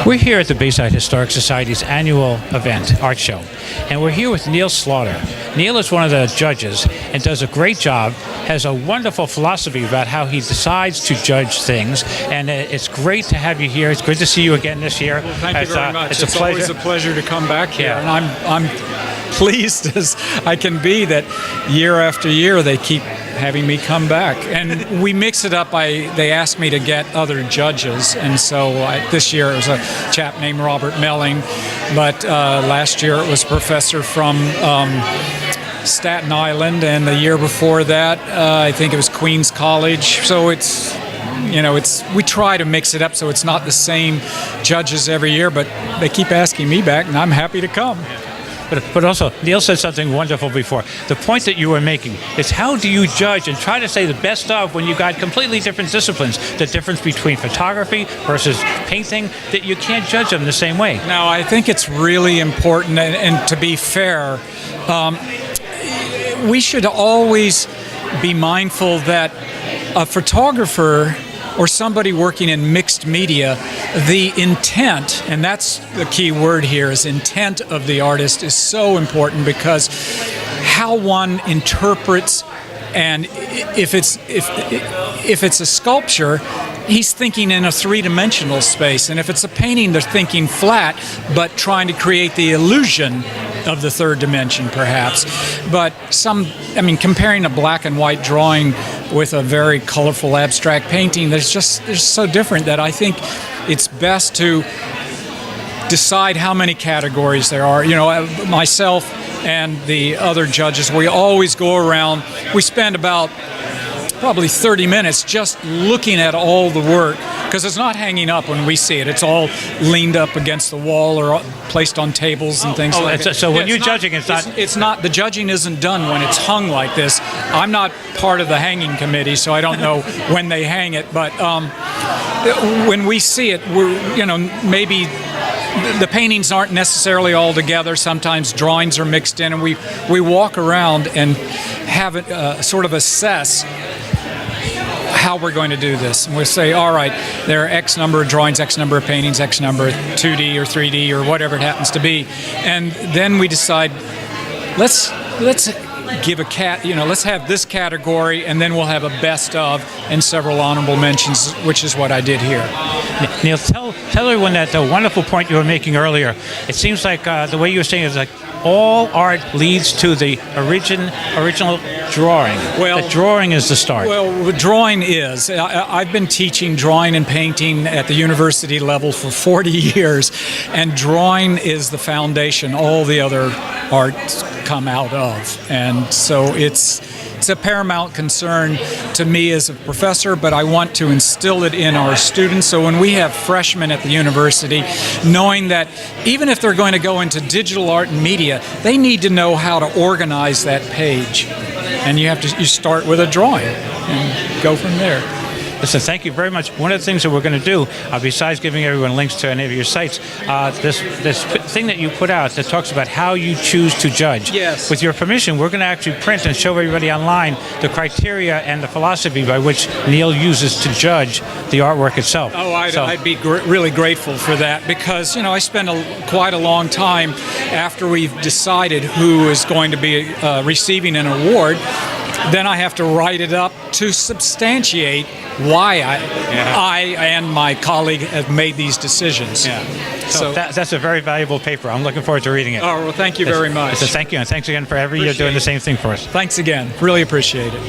We're here at the Bayside Historic Society's annual event, art show, and we're here with Neill Slaughter. Neill is one of the judges and does a great job, has a wonderful philosophy about how he decides to judge things, and it's great to have you here. It's good to see you again this year. Well, thank you very much. It's always a pleasure to come back here, Yeah. and I'm pleased as I can be that year after year they keep having me come back. And we mix it up. They asked me to get other judges, and so this year it was a chap named Robert Melling, but last year it was a professor from Staten Island, and the year before that I think it was Queens College. So we try to mix it up so it's not the same judges every year, but they keep asking me back, and I'm happy to come. But also, Neill said something wonderful before. The point that you were making is how do you judge and try to say the best of when you've got completely different disciplines, the difference between photography versus painting, that you can't judge them the same way. Now, I think it's really important, and to be fair, we should always be mindful that a photographer or somebody working in mixed media, the intent, and that's the key word here, is intent of the artist is so important, because how one interprets, and if it's a sculpture, he's thinking in a three-dimensional space, and if it's a painting, they're thinking flat, but trying to create the illusion of the third dimension, perhaps. But comparing a black and white drawing with a very colorful abstract painting, they're so different that I think it's best to decide how many categories there are. Myself and the other judges, we always go around, we spend about probably 30 minutes just looking at all the work, because it's not hanging up when we see it. It's all leaned up against the wall or placed on tables and things like that. So when you're judging, it's not... The judging isn't done when it's hung like this. I'm not part of the hanging committee, so I don't know when they hang it, but when we see it, maybe the paintings aren't necessarily all together. Sometimes drawings are mixed in, and we walk around and have it sort of assess how we're going to do this. And we'll say, all right, there are X number of drawings, X number of paintings, X number of 2D or 3D or whatever it happens to be. And then we decide, let's give let's have this category, and then we'll have a best of and several honorable mentions, which is what I did here. Neill, tell everyone that the wonderful point you were making earlier. It seems like the way you were saying is like all art leads to the original drawing. Well, the drawing is the start. Well, the drawing is. I've been teaching drawing and painting at the university level for 40 years, and drawing is the foundation all the other arts come out of. And so it's a paramount concern to me as a professor, but I want to instill it in our students. So when we have freshmen at the university, knowing that even if they're going to go into digital art and media, they need to know how to organize that page. And you start with a drawing and go from there. Listen, thank you very much. One of the things that we're going to do, besides giving everyone links to any of your sites, this thing that you put out that talks about how you choose to judge. Yes. With your permission, we're going to actually print and show everybody online the criteria and the philosophy by which Neill uses to judge the artwork itself. Oh, I'd be really grateful for that, because I spend quite a long time after we've decided who is going to be receiving an award. Then I have to write it up to substantiate why I and my colleague have made these decisions. Yeah. So that's a very valuable paper. I'm looking forward to reading it. Oh, well, thank you very much. So thank you, and thanks again for every year doing the same thing for us. Thanks again. Really appreciate it.